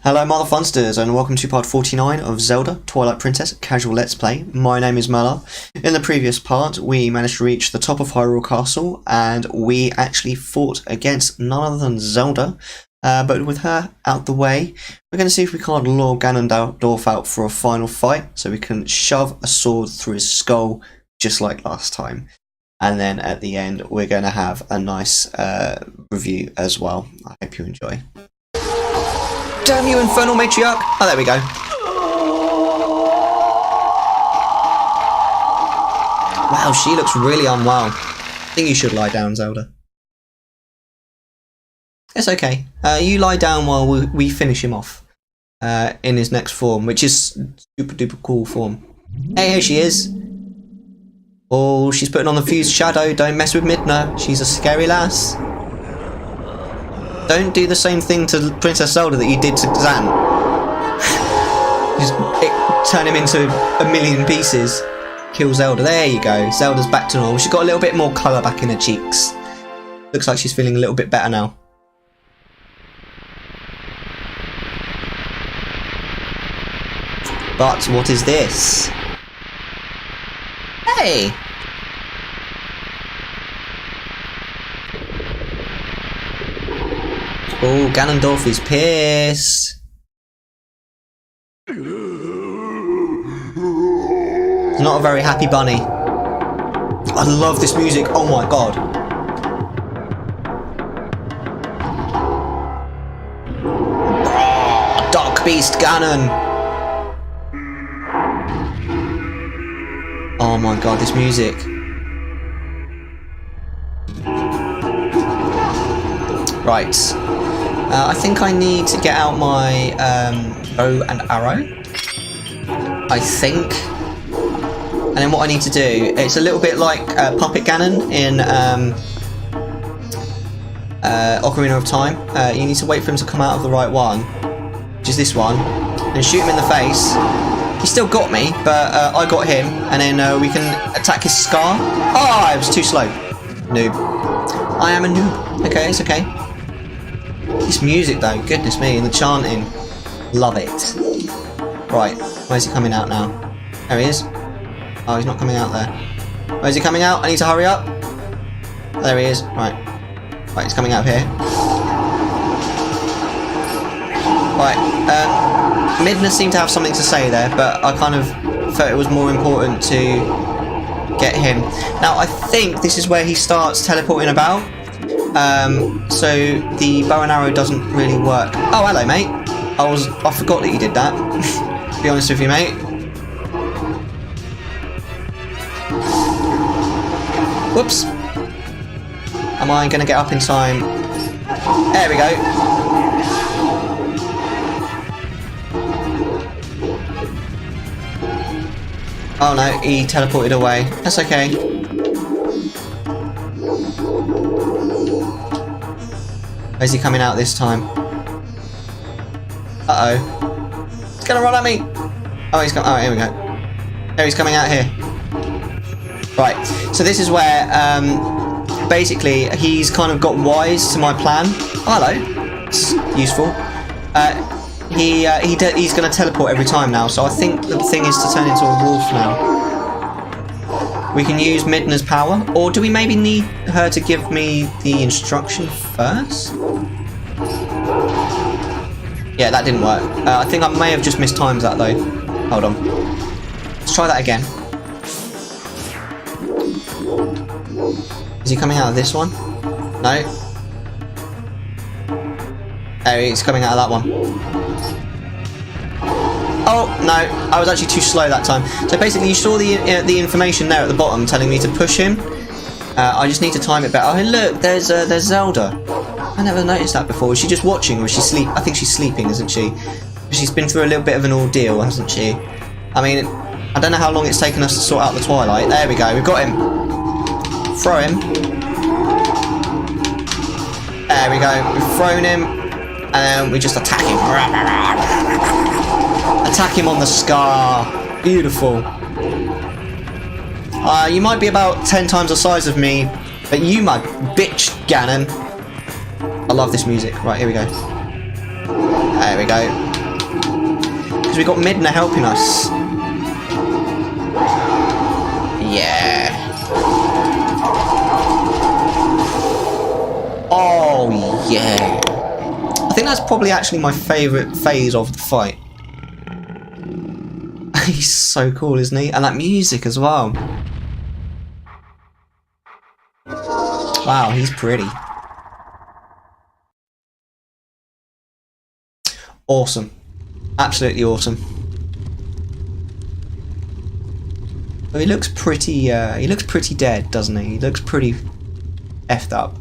Hello Mother Funsters and welcome to part 49 of Zelda, Twilight Princess, Casual Let's Play. My name is Mellar. In the previous part we managed to reach the top of Hyrule Castle and we actually fought against none other than Zelda. But with her out the way, we're going to see if we can't lure Ganondorf out for a final fight so we can shove a sword through his skull just like last time. And then at the end we're going to have a nice review as well. I hope you enjoy. Damn you, infernal matriarch! Oh, there we go. Wow, she looks really unwell. I think you should lie down, Zelda. It's okay. You lie down while we finish him off in his next form, which is super duper cool form. Hey, here she is. Oh, she's putting on the fused shadow. Don't mess with Midna. She's a scary lass. Don't do the same thing to Princess Zelda that you did to Zan. Just turn him into a million pieces. Kill Zelda. There you go. Zelda's back to normal. She's got a little bit more colour back in her cheeks. Looks like she's feeling a little bit better now. But what is this? Hey! Oh, Ganondorf is pissed. It's not a very happy bunny. I love this music. Oh my god. Dark Beast Ganon. Oh my god, this music. Right. I think I need to get out my bow and arrow. I think. And then what I need to do, it's a little bit like Puppet Ganon in Ocarina of Time. You need to wait for him to come out of the right one, which is this one, and shoot him in the face. He still got me, but I got him, and then we can attack his scar. Oh, I was too slow. Noob. I am a noob. Okay, it's okay. This music though, goodness me, and the chanting. Love it. Right, where's he coming out now? There he is. Oh, he's not coming out there. Where's he coming out? I need to hurry up. There he is. Right. Right, he's coming out here. Right, Midna seemed to have something to say there, but I kind of felt it was more important to get him. Now, I think this is where he starts teleporting about. So the bow and arrow doesn't really work. Oh, hello, mate. I forgot that you did that. To be honest with you, mate. Whoops. Am I going to get up in time? There we go. Oh no, he teleported away. That's okay. Where's he coming out this time? Uh-oh. He's gonna run at me! Oh, he's coming. Oh, here we go. There, he's coming out here. Right, so this is where, basically, he's kind of got wise to my plan. Oh, hello. It's useful. He's going to teleport every time now, so I think the thing is to turn into a wolf now. We can use Midna's power, or do we maybe need her to give me the instruction first? Yeah, that didn't work. I think I may have just mistimed that though. Hold on. Let's try that again. Is he coming out of this one? No. There he's coming out of that one. Oh, no, I was actually too slow that time. So basically you saw the information there at the bottom telling me to push him. I just need to time it better. Oh, look, there's Zelda. I never noticed that before. Was she just watching or is she sleep? I think she's sleeping, isn't she? She's been through a little bit of an ordeal, hasn't she? I mean, I don't know how long it's taken us to sort out the Twilight. There we go, we've got him. Throw him. There we go, we've thrown him. And then we just attack him. Attack him on the scar. Beautiful. You might be about 10 times the size of me, but you my bitch, Ganon. I love this music. Right, here we go. There we go. Because we got Midna helping us. Yeah. Oh, yeah. I think that's probably actually my favourite phase of the fight. He's so cool, isn't he? And that music as well. Wow, he's pretty. Awesome. Absolutely awesome. Well, he looks pretty dead, doesn't he? He looks pretty effed up.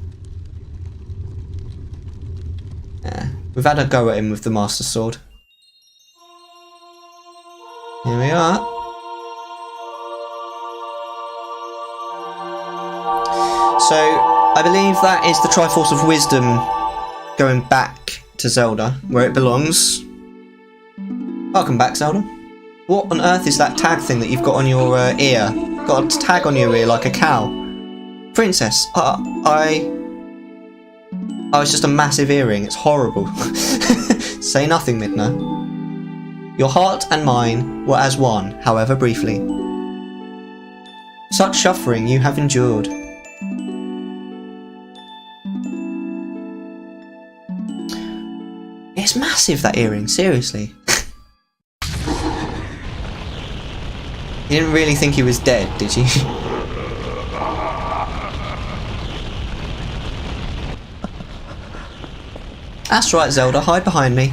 Yeah. We've had a go at him with the Master Sword. Here we are. So, I believe that is the Triforce of Wisdom going back to Zelda, where it belongs. Welcome back, Zelda. What on earth is that tag thing that you've got on your ear? Got a tag on your ear like a cow. Princess, it's just a massive earring. It's horrible. Say nothing, Midna. Your heart and mine were as one, however briefly. Such suffering you have endured. It's massive, that earring, seriously. You didn't really think he was dead, did you? That's right, Zelda, hide behind me.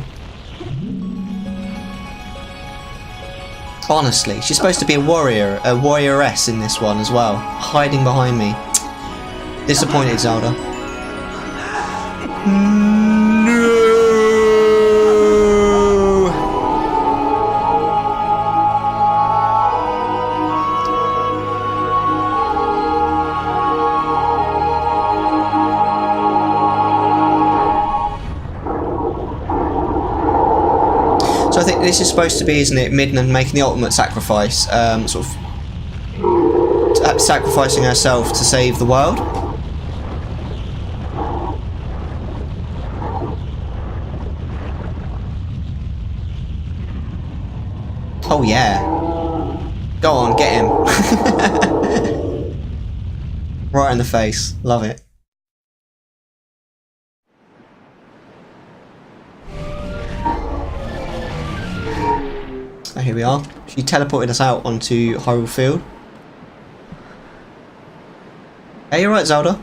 Honestly, she's supposed to be a warrior, a warrioress in this one as well. Hiding behind me. Disappointed, Zelda. No! So I think this is supposed to be, isn't it, Midna making the ultimate sacrifice, sort of sacrificing herself to save the world. Oh yeah. Go on, get him. Right in the face. Love it. So here we are. She teleported us out onto Hyrule Field. Hey, you're right, Zelda.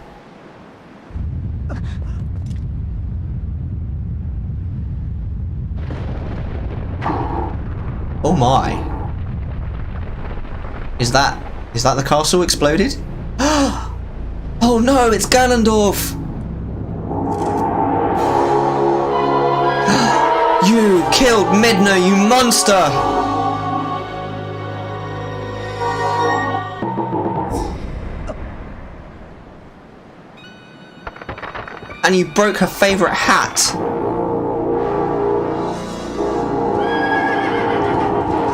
Oh my. Is that the castle exploded? Oh no, it's Ganondorf! You killed Midna, you monster! And you broke her favourite hat.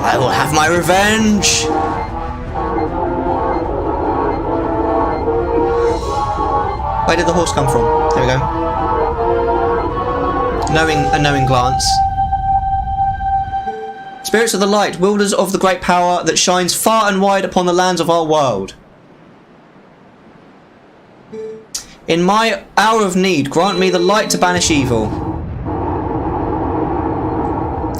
I will have my revenge! Where did the horse come from? There we go. A knowing glance. Spirits of the light, wielders of the great power that shines far and wide upon the lands of our world. In my hour of need, grant me the light to banish evil.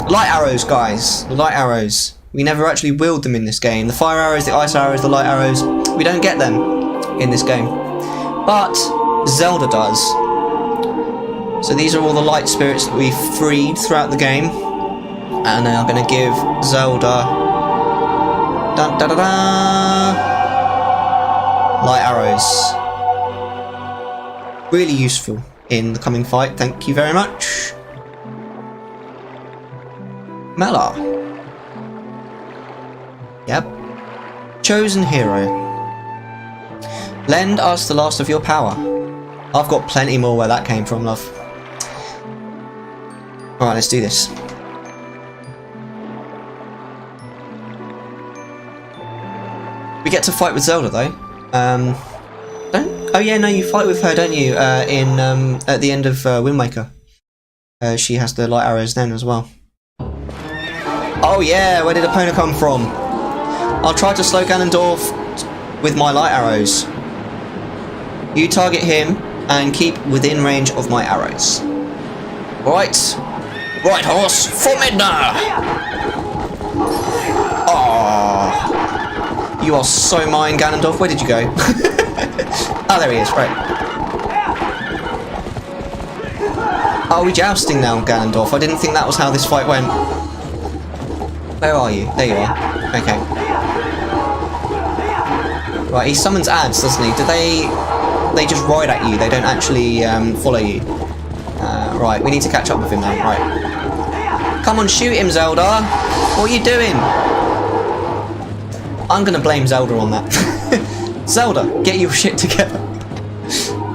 Light arrows, guys. The light arrows. We never actually wield them in this game. The fire arrows, the ice arrows, the light arrows. We don't get them in this game. But Zelda does. So these are all the light spirits that we've freed throughout the game. And I'm going to give Zelda... Dun, da, da, da, light arrows. Really useful in the coming fight. Thank you very much. Mellar. Yep. Chosen hero. Lend us the last of your power. I've got plenty more where that came from, love. Alright, let's do this. We get to fight with Zelda though. Oh yeah, no, you fight with her, don't you? At the end of Wind Waker. She has the light arrows then as well. Oh yeah, where did Epona come from? I'll try to slow Ganondorf with my light arrows. You target him and keep within range of my arrows. Right. Right, horse, for Midna! Oh, you are so mine, Ganondorf. Where did you go? Oh, there he is, right. Are we jousting now, Ganondorf? I didn't think that was how this fight went. Where are you? There you are. Okay. Right, he summons ads, doesn't he? Do they just ride at you? They don't actually follow you. Right, we need to catch up with him now. Right. Come on, shoot him, Zelda. What are you doing? I'm going to blame Zelda on that. Zelda, get your shit together.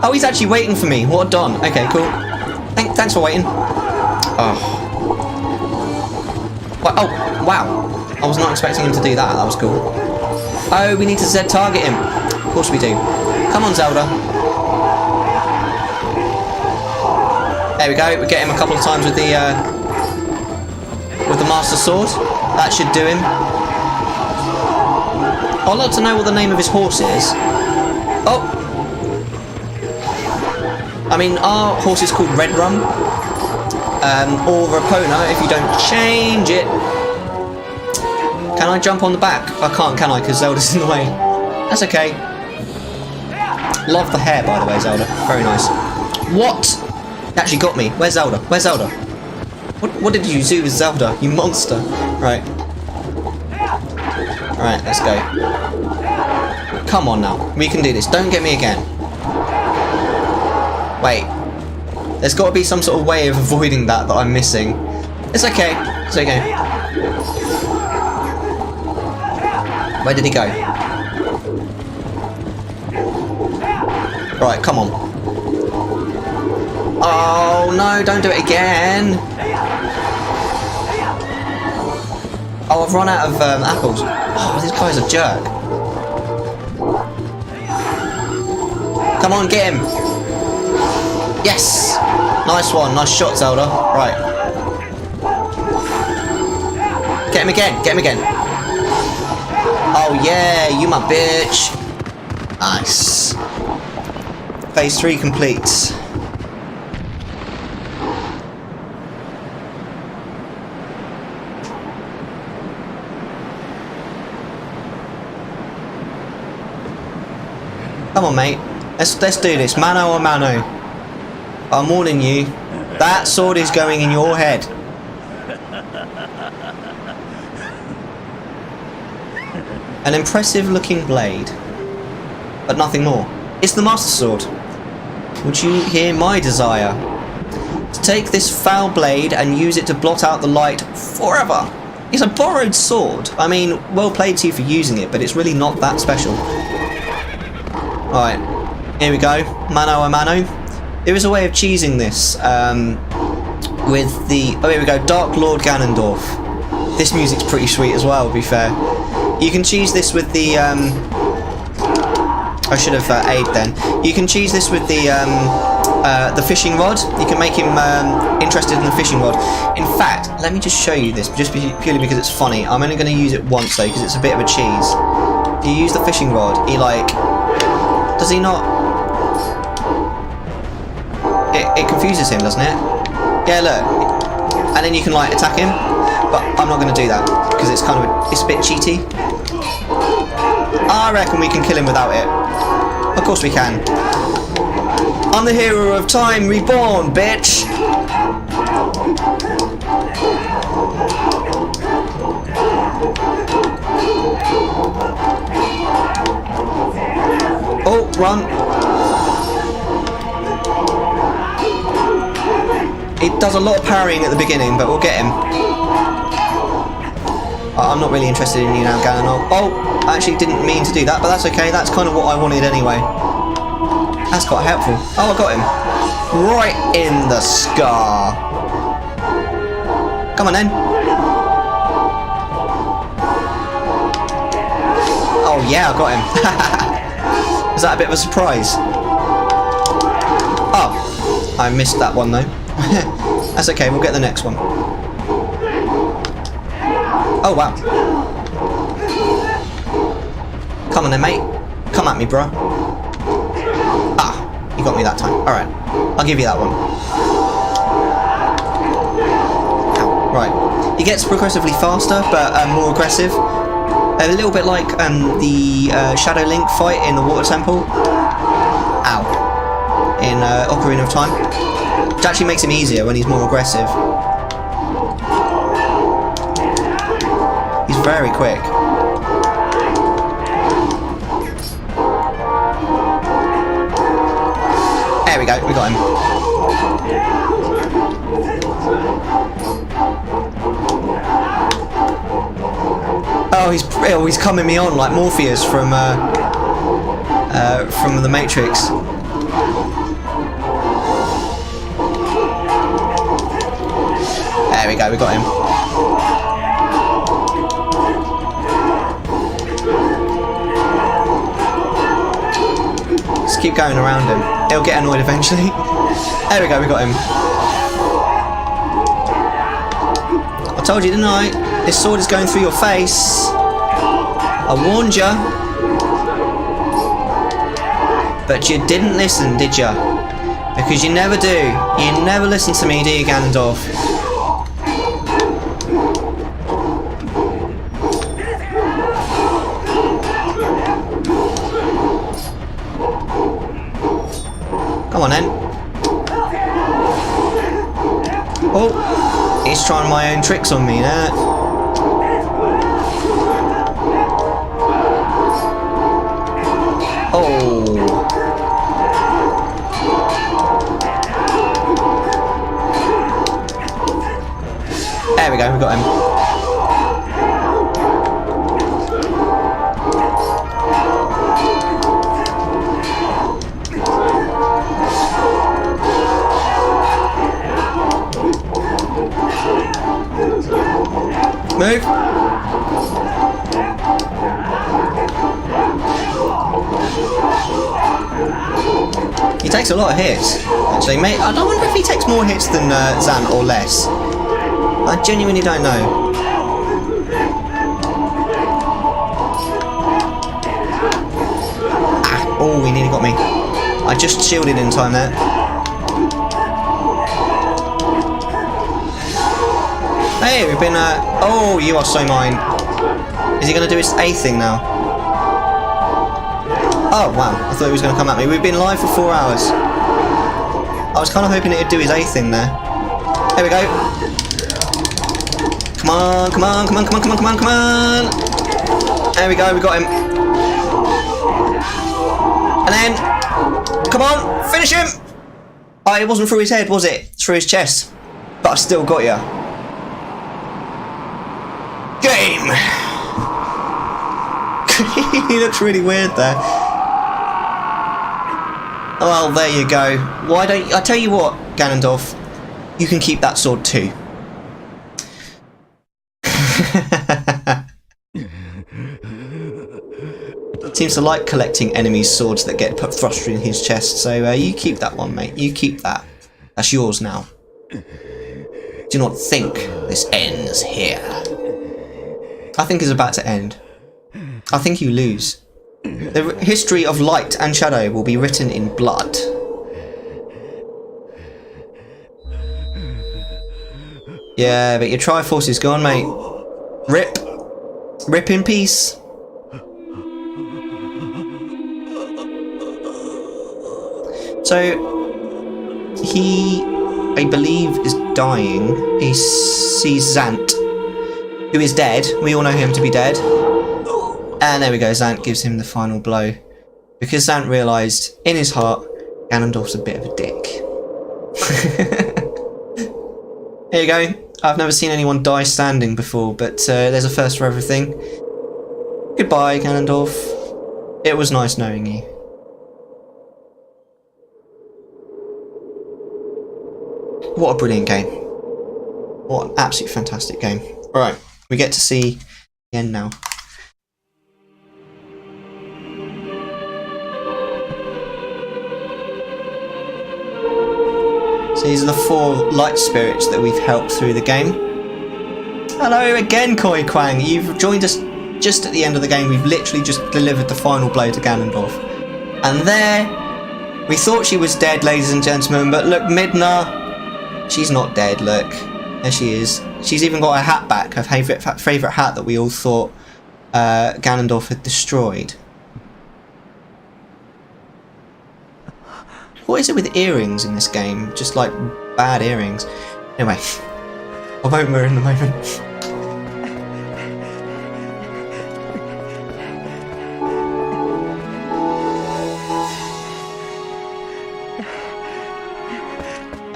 Oh, he's actually waiting for me. What a don. Okay, cool. Thanks for waiting. Oh. Oh, wow. I was not expecting him to do that. That was cool. Oh, we need to Z target him. Of course we do. Come on, Zelda. There we go. We get him a couple of times with the Master Sword. That should do him. I'd like to know what the name of his horse is. Oh! I mean, our horse is called Red Rum. Or Rapona, if you don't change it. Can I jump on the back? I can't, can I? Because Zelda's in the way. That's okay. Love the hair, by the way, Zelda. Very nice. What? You actually got me. Where's Zelda? Where's Zelda? What did you do with Zelda? You monster. Right. Alright, let's go. Come on now. We can do this. Don't get me again. Wait. There's got to be some sort of way of avoiding that I'm missing. It's okay. It's okay. Where did he go? Right, come on. Oh, no, don't do it again. Oh, I've run out of apples. Oh, this guy's a jerk. Come on, get him. Yes. Nice one. Nice shot, Zelda. Right. Get him again. Get him again. Oh, yeah. You my bitch. Nice. Phase 3 complete. Come on, mate. Let's do this. Mano a mano. I'm warning you. That sword is going in your head. An impressive looking blade. But nothing more. It's the Master Sword. Would you hear my desire? To take this foul blade and use it to blot out the light forever. It's a borrowed sword. I mean, well played to you for using it, but it's really not that special. Right, here we go. Mano a mano. There is a way of cheesing this with the... Oh, here we go. Dark Lord Ganondorf. This music's pretty sweet as well, to be fair. You can cheese this with the... I should have aid then. You can cheese this with the fishing rod. You can make him interested in the fishing rod. In fact, let me just show you this, just purely because it's funny. I'm only going to use it once though, because it's a bit of a cheese. You use the fishing rod. He like... Does he not... It confuses him, doesn't it? Yeah, look. And then you can like attack him. But I'm not going to do that, because it's kind of... It's a bit cheaty. I reckon we can kill him without it. Of course we can. I'm the hero of time reborn, bitch! Oh, run. He does a lot of parrying at the beginning, but we'll get him. I'm not really interested in you now, Ganon. Oh, I actually didn't mean to do that, but that's okay. That's kind of what I wanted anyway. That's quite helpful. Oh, I got him. Right in the scar. Come on then. Oh yeah, I got him. Was that a bit of a surprise? Oh, I missed that one though. That's okay, we'll get the next one. Oh, wow. Come on then, mate. Come at me, bro. Ah, you got me that time. Alright, I'll give you that one. Ow. Right. He gets progressively faster, but more aggressive. A little bit like the Shadow Link fight in the Water Temple. Ow. In Ocarina of Time. Which actually makes him easier when he's more aggressive. He's very quick. There we go, we got him. Oh, he's coming me on like Morpheus from the Matrix. There we go, we got him. Just keep going around him. He'll get annoyed eventually. There we go, we got him. I told you, didn't I? This sword is going through your face. I warned ya. But you didn't listen, did ya? Because you never do. You never listen to me, do you, Ganondorf? Come on then. Oh, he's trying my own tricks on me now. Oh. There we go, we got him. Move. He takes a lot of hits, actually. Mate, I don't wonder if he takes more hits than Zan or less. I genuinely don't know. Ah, oh, he nearly got me. I just shielded in time there. Hey, we've been, oh, you are so mine. Is he going to do his A thing now? Oh, wow. I thought he was going to come at me. We've been live for 4 hours. I was kind of hoping it'd do his A thing there. There we go. Come on, come on, come on, come on, come on, come on, come on. There we go, we got him. And then, come on, finish him. Oh, it wasn't through his head, was it? It's through his chest. But I still got ya. Game! He looks really weird there. Well, there you go. Why don't I tell you what, Ganondorf? You can keep that sword too. Seems to like collecting enemies' swords that get put thrust in his chest. So you keep that one, mate. You keep that. That's yours now. Do not think this ends here. I think it's about to end. I think you lose. The history of light and shadow will be written in blood. Yeah, but your Triforce is gone, mate. Rip. Rip in peace. So, he, I believe, is dying. He sees Zant, who is dead. We all know him to be dead. And there we go, Zant gives him the final blow. Because Zant realised, in his heart, Ganondorf's a bit of a dick. Here you go. I've never seen anyone die standing before, but there's a first for everything. Goodbye, Ganondorf. It was nice knowing you. What a brilliant game. What an absolutely fantastic game. Alright, we get to see the end now. So these are the 4 light spirits that we've helped through the game. Hello again, Koi Kwang. You've joined us just at the end of the game. We've literally just delivered the final blow to Ganondorf. And there, we thought she was dead, ladies and gentlemen, but look, Midna, she's not dead, look. There she is. She's even got her hat back, her favourite hat that we all thought Ganondorf had destroyed. What is it with earrings in this game? Just like bad earrings. Anyway, I won't worry in a moment.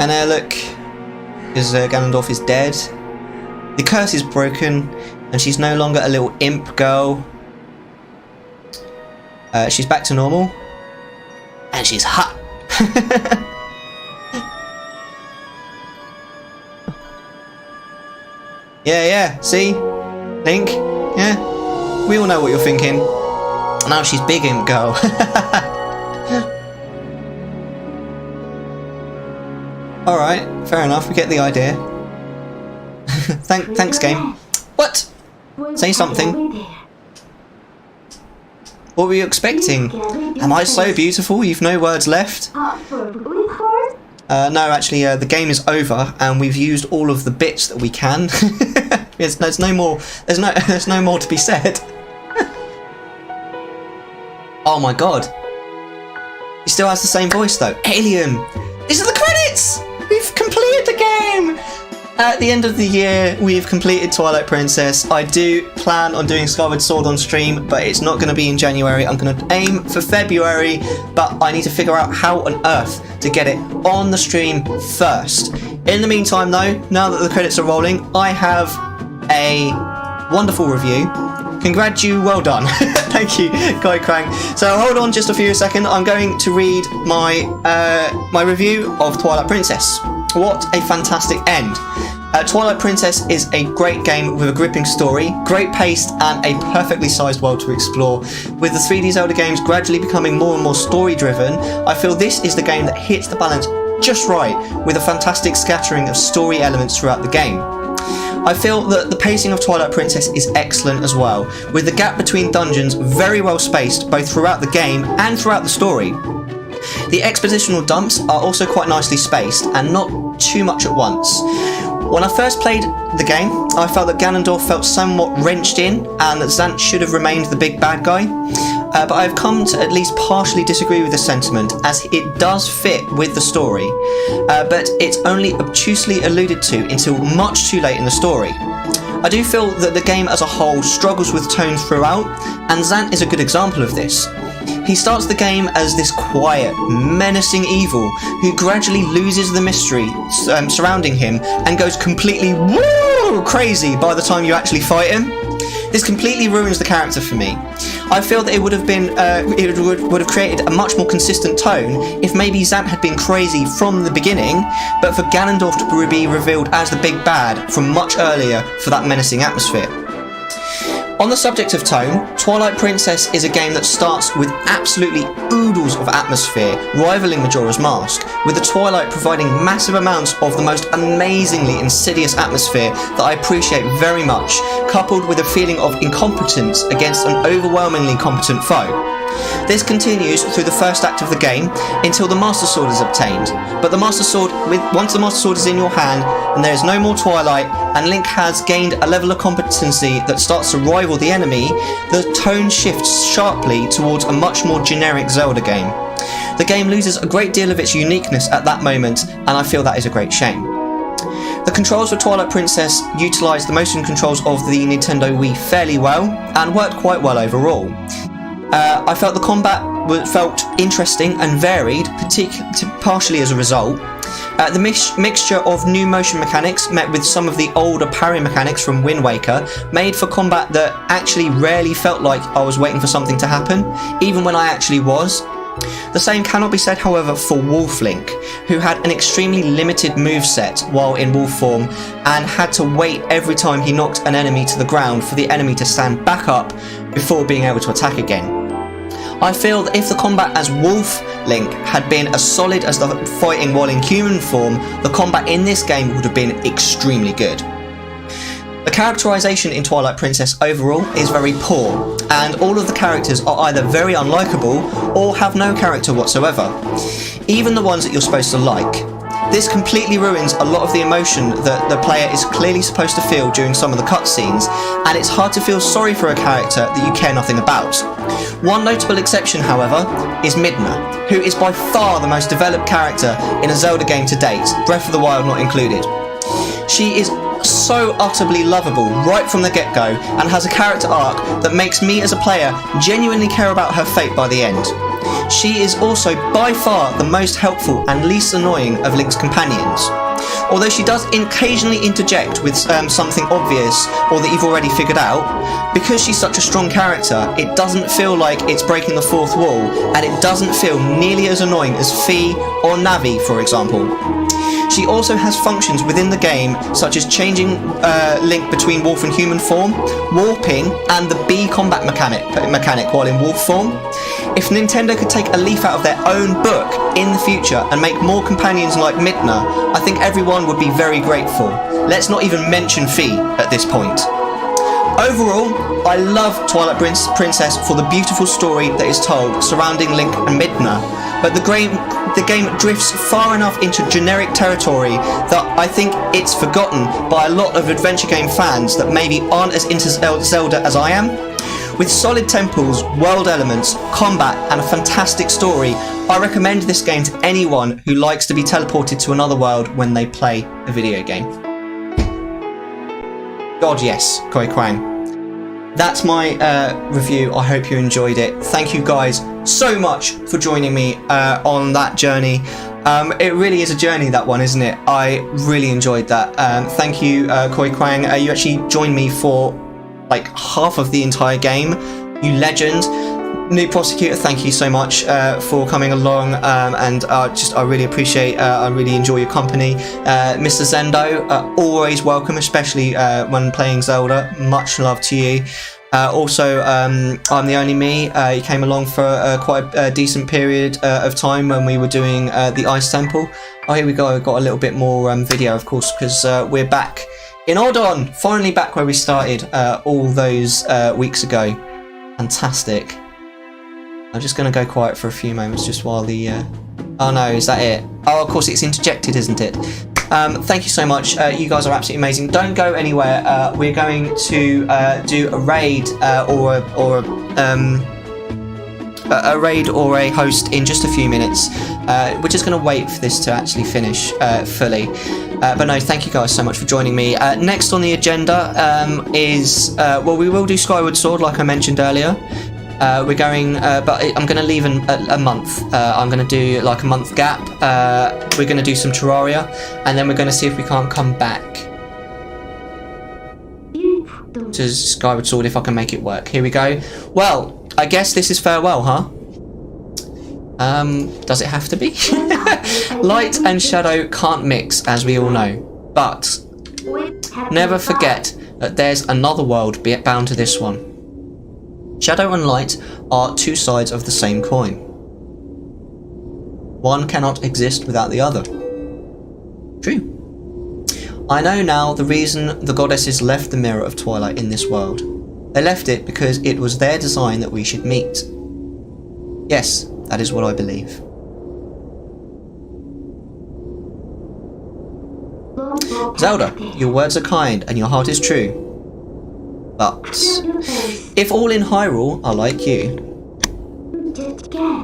And look, because Ganondorf is dead. The curse is broken, and she's no longer a little imp girl. She's back to normal, and she's hot. Yeah, see? Link? Yeah? We all know what you're thinking. Now she's big imp girl. Alright, fair enough, we get the idea. Thanks, game. What? Say something. What were you expecting? Am I so beautiful you've no words left? No, actually, the game is over, and we've used all of the bits that we can. There's no more. There's no more to be said. Oh my god! He still has the same voice though. Alien. These are the credits. We've completed the game. At the end of the year, we've completed Twilight Princess. I do plan on doing Skyward Sword on stream, but it's not going to be in January. I'm going to aim for February, but I need to figure out how on earth to get it on the stream first. In the meantime, though, now that the credits are rolling, I have a wonderful review. Well done. Thank you, Kai Krang. So hold on just a few seconds. I'm going to read my my review of Twilight Princess. What a fantastic end. Twilight Princess is a great game with a gripping story, great pace, and a perfectly sized world to explore. With the 3D Zelda games gradually becoming more and more story driven, I feel this is the game that hits the balance just right, with a fantastic scattering of story elements throughout the game. I feel that the pacing of Twilight Princess is excellent as well, with the gap between dungeons very well spaced both throughout the game and throughout the story. The expositional dumps are also quite nicely spaced and not too much at once. When I first played the game, I felt that Ganondorf felt somewhat wrenched in and that Zant should have remained the big bad guy. But I've come to at least partially disagree with this sentiment, as it does fit with the story, but it's only obtusely alluded to until much too late in the story. I do feel that the game as a whole struggles with tone throughout, and Zant is a good example of this. He starts the game as this quiet, menacing evil who gradually loses the mystery surrounding him and goes completely crazy by the time you actually fight him. This completely ruins the character for me. I feel that it would have been, would have created a much more consistent tone if maybe Zant had been crazy from the beginning, but for Ganondorf to be revealed as the big bad from much earlier for that menacing atmosphere. On the subject of tone, Twilight Princess is a game that starts with absolutely oodles of atmosphere, rivaling Majora's Mask, with the Twilight providing massive amounts of the most amazingly insidious atmosphere that I appreciate very much, coupled with a feeling of incompetence against an overwhelmingly competent foe. This continues through the first act of the game until the Master Sword is obtained, but once the Master Sword is in your hand and there is no more Twilight and Link has gained a level of competency that starts to rival the enemy, the tone shifts sharply towards a much more generic Zelda game. The game loses a great deal of its uniqueness at that moment, and I feel that is a great shame. The controls for Twilight Princess utilised the motion controls of the Nintendo Wii fairly well, and worked quite well overall. I felt the combat felt interesting and varied, partially as a result. The mixture of new motion mechanics met with some of the older parry mechanics from Wind Waker made for combat that actually rarely felt like I was waiting for something to happen, even when I actually was. The same cannot be said, however, for Wolf Link, who had an extremely limited moveset while in wolf form and had to wait every time he knocked an enemy to the ground for the enemy to stand back up before being able to attack again. I feel that if the combat as Wolf Link had been as solid as the fighting while in human form, the combat in this game would have been extremely good. The characterization in Twilight Princess overall is very poor, and all of the characters are either very unlikable or have no character whatsoever, even the ones that you're supposed to like. This completely ruins a lot of the emotion that the player is clearly supposed to feel during some of the cutscenes, and it's hard to feel sorry for a character that you care nothing about. One notable exception, however, is Midna, who is by far the most developed character in a Zelda game to date, Breath of the Wild not included. She is so utterly lovable right from the get-go and has a character arc that makes me as a player genuinely care about her fate by the end. She is also by far the most helpful and least annoying of Link's companions. Although she does occasionally interject with something obvious or that you've already figured out, because she's such a strong character, it doesn't feel like it's breaking the fourth wall, and it doesn't feel nearly as annoying as Fi or Navi, for example. She also has functions within the game, such as changing Link between wolf and human form, warping, and the B combat mechanic while in wolf form. If Nintendo could take a leaf out of their own book in the future and make more companions like Midna, I think everyone would be very grateful. Let's not even mention Fi at this point. Overall, I love Twilight Princess for the beautiful story that is told surrounding Link and Midna, but the game drifts far enough into generic territory that I think it's forgotten by a lot of adventure game fans that maybe aren't as into Zelda as I am. With solid temples, world elements, combat, and a fantastic story, I recommend this game to anyone who likes to be teleported to another world when they play a video game. God yes, Koi Kwang. That's my review. I hope you enjoyed it. Thank you guys so much for joining me on that journey. It really is a journey, that one, isn't it? I really enjoyed that. Thank you, Koi Kwang. You actually joined me for like half of the entire game. You legend. New Prosecutor, thank you so much for coming along, and I really appreciate, I really enjoy your company. Mr. Zendo, always welcome, especially when playing Zelda. Much love to you. Also, I'm the Only Me. You came along for quite a decent period of time when we were doing the Ice Temple. Oh, here we go. I've got a little bit more video, of course, because we're back in Odon. Finally back where we started all those weeks ago. Fantastic. I'm just going to go quiet for a few moments just while the... Oh no, is that it? Oh, of course, it's interjected, isn't it? Thank you so much. You guys are absolutely amazing. Don't go anywhere. We're going to do a raid or a raid or a host in just a few minutes. We're just going to wait for this to actually finish fully. But no, thank you guys so much for joining me. Next on the agenda is... well, we will do Skyward Sword, like I mentioned earlier. We're going, but I'm going to leave a month. I'm going to do like a month gap. We're going to do some Terraria, and then we're going to see if we can't come back to Skyward Sword if I can make it work. Here we go. Well, I guess this is farewell, huh? Does it have to be? Light and shadow can't mix, as we all know. But never forget that there's another world bound to this one. Shadow and light are two sides of the same coin. One cannot exist without the other. True. I know now the reason the goddesses left the Mirror of Twilight in this world. They left it because it was their design that we should meet. Yes, that is what I believe. Zelda, your words are kind and your heart is true. But if all in Hyrule are like you,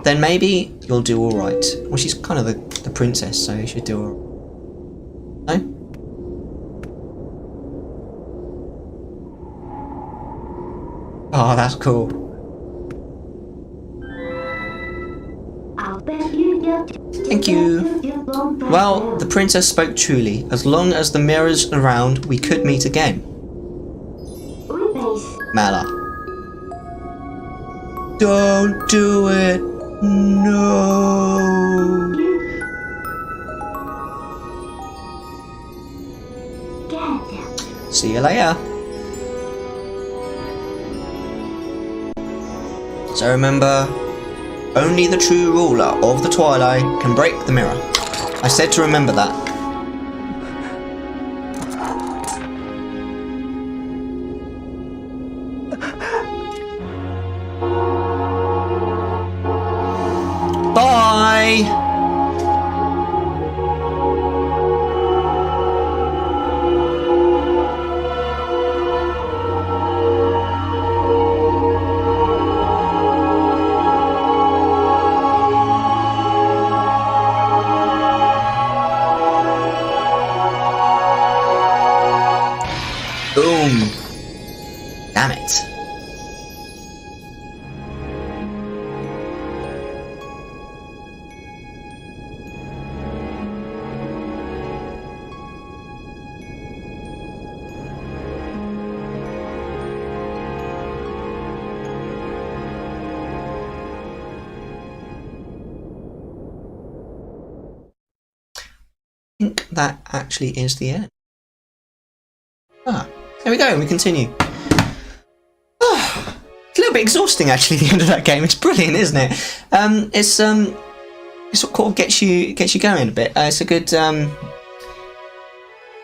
then maybe you'll do alright. Well, she's kind of the princess, so you should do alright. No? Oh, that's cool. Thank you. Well, the princess spoke truly. As long as the mirror's around, we could meet again. Mellar. Don't do it. No. See you later. So remember, only the true ruler of the Twilight can break the mirror. I said to remember that. think that actually is the end. Ah, there we go, and we continue. Ah, it's a little bit exhausting actually, the end of that game. It's brilliant, isn't it? It sort of gets you going a bit. It's a good. It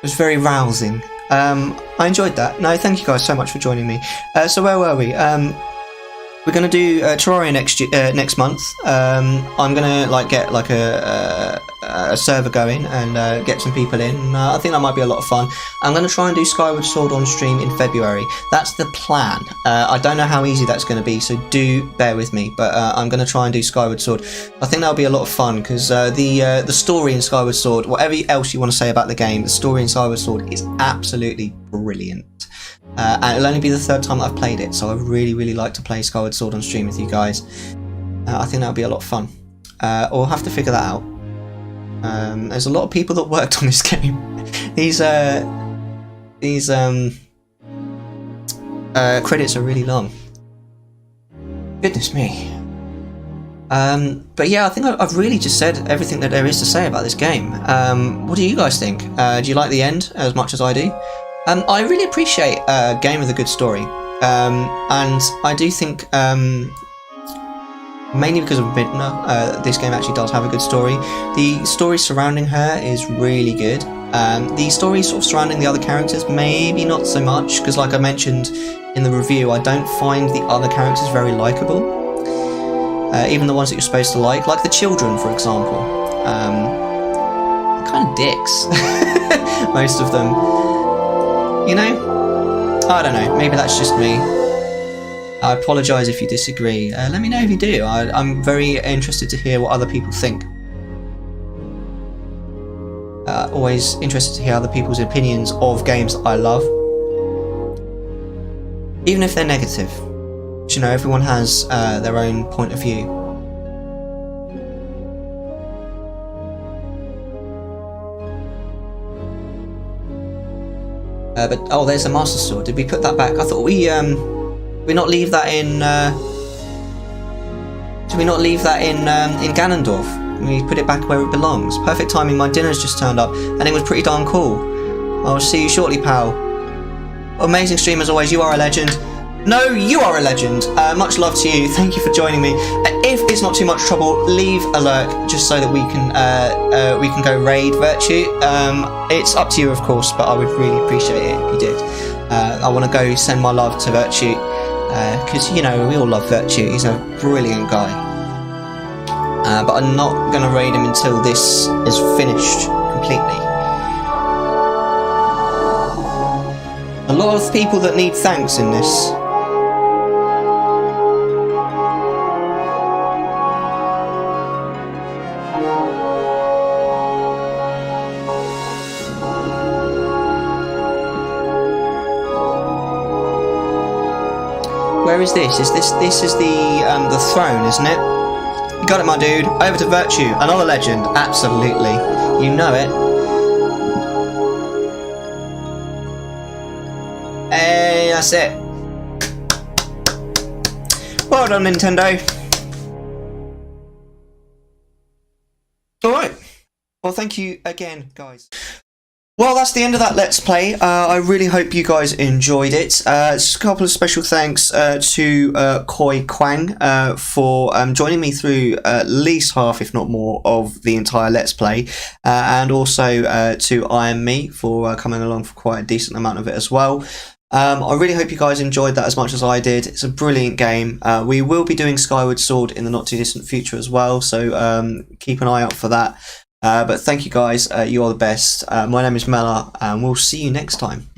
was very rousing. I enjoyed that. No, thank you guys so much for joining me. So where were we? We're gonna do Terraria next month. I'm gonna get a server going and get some people in. I think that might be a lot of fun. I'm gonna try and do Skyward Sword on stream in February. That's the plan. I don't know how easy that's gonna be, so do bear with me. But I'm gonna try and do Skyward Sword. I think that'll be a lot of fun because the story in Skyward Sword, whatever else you want to say about the game, the story in Skyward Sword is absolutely brilliant. And it'll only be the third time that I've played it, so I really like to play Skyward Sword on stream with you guys. I think that'll be a lot of fun. We'll have to figure that out. There's a lot of people that worked on this game. These credits are really long. Goodness me. But yeah, I think I've really just said everything that there is to say about this game. What do you guys think? Do you like the end as much as I do? I really appreciate a game with a good story, and I do think, mainly because of Midna, this game actually does have a good story. The story surrounding her is really good. The story sort of surrounding the other characters, maybe not so much, because like I mentioned in the review, I don't find the other characters very likeable. Even the ones that you're supposed to like the children, for example. Kind of dicks, most of them. You know? I don't know, maybe that's just me. I apologise if you disagree. Let me know if you do. I'm very interested to hear what other people think. Always interested to hear other people's opinions of games that I love. Even if they're negative. But, you know, everyone has their own point of view. But oh, there's a Master Sword. Did we put that back? I thought we not leave that in. Did we not leave that in Ganondorf? We put it back where it belongs. Perfect timing. My dinner's just turned up, and it was pretty darn cool. I'll see you shortly, pal. Amazing stream as always. You are a legend. No, you are a legend. Much love to you. Thank you for joining me. If it's not too much trouble, leave a lurk just so that we can go raid Virtue. It's up to you, of course, but I would really appreciate it if you did. I want to go send my love to Virtue because you know we all love Virtue. He's a brilliant guy. But I'm not going to raid him until this is finished completely. A lot of people that need thanks in this. Where is this? This is the throne, isn't it? You got it, my dude. Over to Virtue, another legend. Absolutely, you know it. Hey, that's it. Well done, Nintendo. All right. Well, thank you again, guys. Well, that's the end of that Let's Play. I really hope you guys enjoyed it. Just a couple of special thanks to Koi Kwang for joining me through at least half, if not more, of the entire Let's Play. And also to I Am Me for coming along for quite a decent amount of it as well. I really hope you guys enjoyed that as much as I did. It's a brilliant game. We will be doing Skyward Sword in the not too distant future as well, so keep an eye out for that. But thank you guys, you are the best. My name is Mellar, and we'll see you next time.